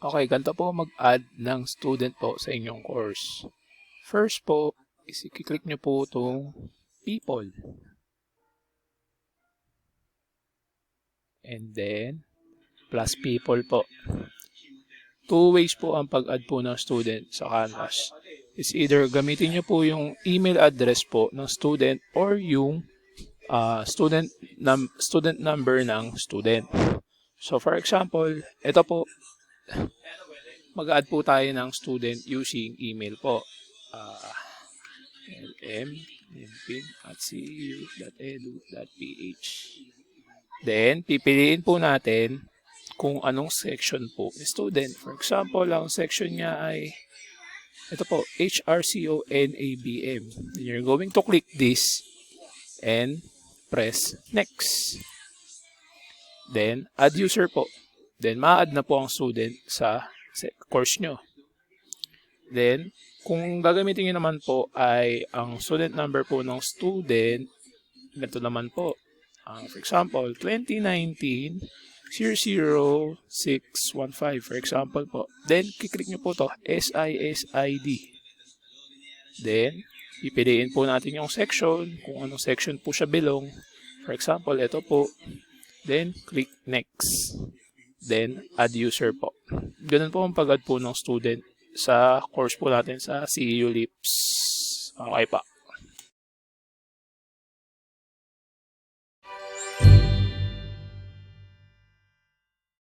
Okay, ganito po mag-add ng student po sa inyong course. First po, i-click nyo po itong people. And then, plus people po. Two ways po ang pag-add po ng student sa Canvas. It's either gamitin nyo po yung email address po ng student or yung student number ng student. So for example, ito po, mag-add po tayo ng student using email po. lm.pin@cu.edu.ph. Then, pipiliin po natin kung anong section po ni student. For example, ang section niya ay ito po, HRCONABM. Then you're going to click this and press next. Then, add user po. Then, ma-add na po ang student sa course nyo. Then, kung gagamitin nyo naman po ay ang student number po ng student, ganito naman po. For example, 2019-00615, for example po. Then, kiklik nyo po to SISID. Then, pipiliin po natin yung section, kung anong section po siya belong. For example, ito po. Then, click next. Then, add user po. Ganun po ang pag-add po ng student sa course po natin sa CEU Lips. Okay pa.